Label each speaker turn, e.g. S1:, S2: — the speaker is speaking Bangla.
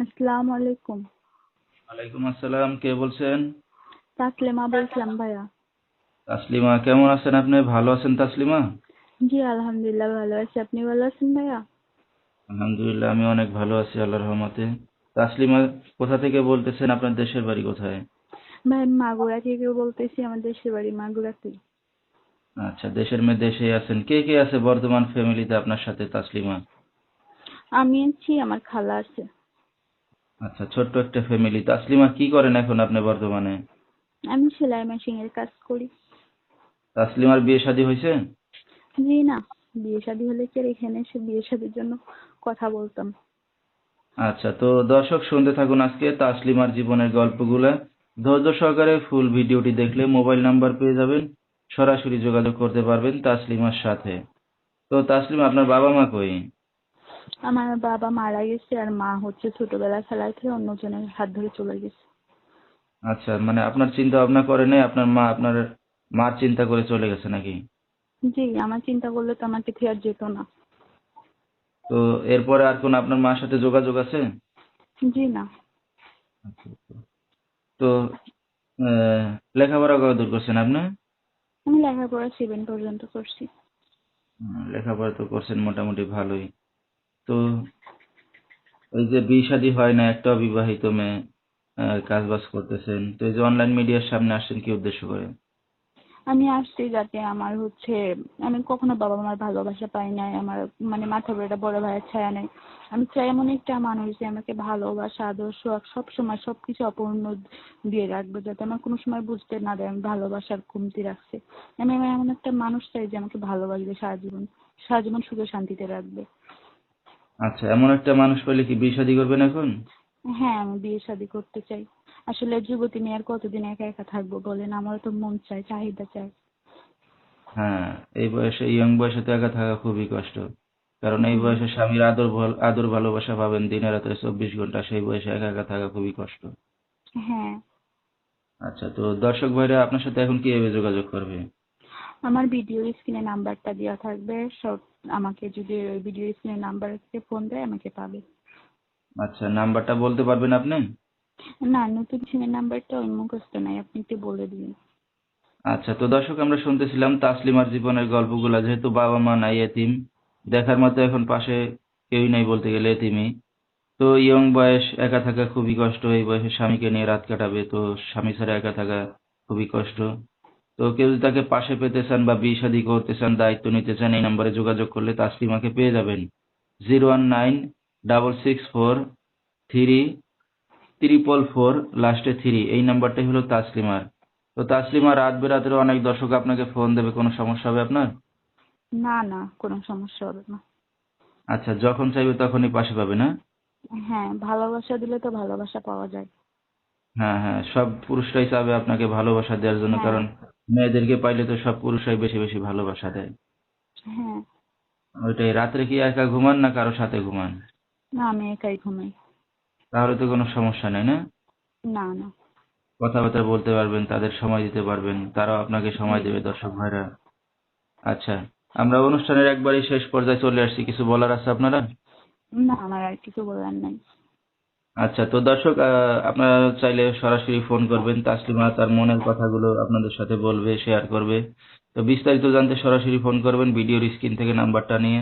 S1: আসসালামু আলাইকুম।
S2: ওয়ালাইকুম আসসালাম, কে বলছেন?
S1: তাসলিমা বলছিলাম ভাইয়া।
S2: তাসলিমা, কেমন আছেন আপনি? ভালো আছেন তাসলিমা?
S1: জি আলহামদুলিল্লাহ ভালো আছি। আপনি ভালো আছেন ভাইয়া?
S2: আলহামদুলিল্লাহ, আমি অনেক ভালো আছি আল্লাহর রহমতে। তাসলিমা, কোথা থেকে বলতেছেন? আপনার দেশের বাড়ি কোথায়?
S1: ভাই আমি মাগুরা থেকে বলতেছি, আমার দেশের বাড়ি মাগুরাতে।
S2: আচ্ছা, দেশের মেয়ে দেশেই আছেন। কে কে আছে বর্তমান ফ্যামিলিতে আপনার সাথে তাসলিমা?
S1: আমি আছি, আমার খালা আছে।
S2: আচ্ছা, ছোট্ট একটা ফ্যামিলি। তাসলিমা, কি করেন এখন আপনি বর্তমানে?
S1: আমি সেলাই মেশিন এর কাজ করি।
S2: তাসলিমার বিয়ে শাদী হয়েছে?
S1: জি না, বিয়ে শাদী হলে কি আর এখানে এসে বিয়ে শাদীর জন্য কথা বলতাম?
S2: আচ্ছা, তো দর্শক শুনতে থাকুন আজকে তাসলিমার জীবনের গল্পগুলা। ধৈর্য সহকারে ফুল ভিডিওটি দেখলে মোবাইল নাম্বার পেয়ে যাবেন, সরাসরি যোগাযোগ করতে পারবেন তাসলিমার সাথে। তো তাসলিমা, আপনার বাবা মা কই?
S1: আমার বাবা মারা গেছে, আর মা হচ্ছে ছোটবেলা খেলায় খেয়ে অন্যজনের হাত ধরে চলে গেছে।
S2: আচ্ছা, মানে আপনার চিন্তা ভাবনা করে নাই, আপনার মা আপনার মার চিন্তা করে চলে গেছে নাকি?
S1: জি, আমার চিন্তা করলে তো আমাকে থেকে আর যেত না।
S2: তো এরপরে আর কোন আপনার মার সাথে যোগাযোগ আছে?
S1: জি না।
S2: আচ্ছা, আচ্ছা। তো আহ, লেখাপড়া কতদূর করছেন আপনি?
S1: আমি লেখাপড়া 7 পর্যন্ত করছি।
S2: লেখাপড়া তো করছেন মোটামুটি ভালোই। তো এই যে বিয়ে শাদী হয় না, একটা অবিবাহিত মেয়ে, কাজ বাজ করতেছেন, তো এই যে অনলাইন মিডিয়ার সামনে আসছেন কি উদ্দেশ্য করে?
S1: আমি আসছি যাতে আমার হচ্ছে, আমি কখনো বাবা মার ভালোবাসা পাই নাই, আমার মানে মাথা উপরে একটা বড় ভাইয়ের ছায়া নেই। আমি চাই এমন একটা মানুষ যে আমাকে ভালোবাসা আদর সোহাগ সবসময় সবকিছু অপূর্ণ দিয়ে রাখবে, যাতে আমার কোনো সময় বুঝতে না দেয় আমি ভালোবাসার কমতি রাখছে। আমি এমন একটা মানুষ চাই যে আমাকে ভালোবাসবে সারা জীবন, সারা জীবন সুখে শান্তিতে রাখবে।
S2: আচ্ছা, এমন একটা মানুষ পেলে কি বিয়ে শাদী করবেন এখন?
S1: হ্যাঁ, আমি বিয়ে শাদী করতে চাই। আসলে যুবতী মেয়ে আর কতদিন একা একা থাকবো বলেন, আমারও তো মন চাই, চাহিদা চাই।
S2: হ্যাঁ, এই বয়সে, ইয়ং বয়সে তো একা থাকা খুবই কষ্ট। কারণ এই
S1: হুম।
S2: বয়সে স্বামীর আদর ভালোবাসা পাবেন দিনে রাতে 24 ঘন্টা, সেই বয়সে একা একা থাকা খুবই কষ্ট।
S1: হ্যাঁ।
S2: আচ্ছা, তো দর্শক ভাইরা আপনার সাথে এখন কিভাবে যোগাযোগ করবে?
S1: আমার ভিডিও স্ক্রিনে নাম্বারটা দেওয়া থাকবে সব। আমাকে যদি ওই ভিডিও স্ক্রিনে নাম্বারে ফোন দেয় আমাকে পাবে।
S2: আচ্ছা, নাম্বারটা বলতে পারবেন আপনি?
S1: না, নতুন সিমের নাম্বারটা ওই মুখস্থ নাই, আপনি একটু বলে দিন।
S2: আচ্ছা, তো দর্শক আমরা শুনতেছিলাম তাসলিমার জীবনের গল্পগুলা। যেহেতু বাবা মা নাই, এতিম, দেখার মতো এখন পাশে কেউই নাই বলতে গেলে, এতিমই। তো ইয়ং বয়স, একা থাকা খুবই কষ্ট। এই বয়সে স্বামীকে নিয়ে রাত কাটাবে, তো স্বামী ছাড়া একা থাকা খুবই কষ্ট। তো কেউ যদি তাকে পাশে পেতে চান বা বিয়ে শাদী করতে চান, দায়িত্ব নিতে চান, এই নাম্বারে যোগাযোগ করলে তাসলিমাকে পেয়ে যাবেন। 0196643 লাস্টে 3, এই নাম্বারটাই হলো তাসলিমার। তো তাসলিমা, রাত বেরাতের অনেক দর্শক আপনাকে ফোন দেবে, কোনো সমস্যা হবে আপনার?
S1: না না, কোনো সমস্যা হবে না।
S2: আচ্ছা, যখন চাইবে তখনই পাশে পাবে না?
S1: হ্যাঁ, ভালোবাসা দিলে তো ভালোবাসা পাওয়া যায়।
S2: হ্যাঁ, হ্যাঁ, সব পুরুষরাই চাবে আপনাকে ভালোবাসা দেওয়ার জন্য,
S1: হ্যাঁ।
S2: কারণ মেয়েদেরকে পাইলে তো সব পুরুষরাই বেশি বেশি ভালোবাসা দেয়।
S1: হ্যাঁ।
S2: ওইটাই, রাত্রে কি একা ঘুমান না কারো সাথে ঘুমান?
S1: না, আমি একাই ঘুমাই।
S2: তাহলে তো কোনো সমস্যা নেই না?
S1: না না।
S2: কথাবার্তা বলতে পারবেন, তাদের সময় দিতে পারবেন, তারাও আপনাকে
S1: জি।
S2: সময় দেবে, দর্শক ভাইরা। আচ্ছা, আমরা অনুষ্ঠানের একবারই শেষ পর্যায়ে চলে আসছি, কিছু বলার আছে আপনারা?
S1: না, আমার আর কিছু বলার নাই।
S2: আচ্ছা, তো দর্শক, আপনারা চাইলে সরাসরি ফোন করবেন, তাসলিমা তার মনের কথাগুলো আপনাদের সাথে বলবে, শেয়ার করবে। তো বিস্তারিত জানতে সরাসরি ফোন করবেন ভিডিওর স্ক্রিন থেকে নাম্বারটা নিয়ে।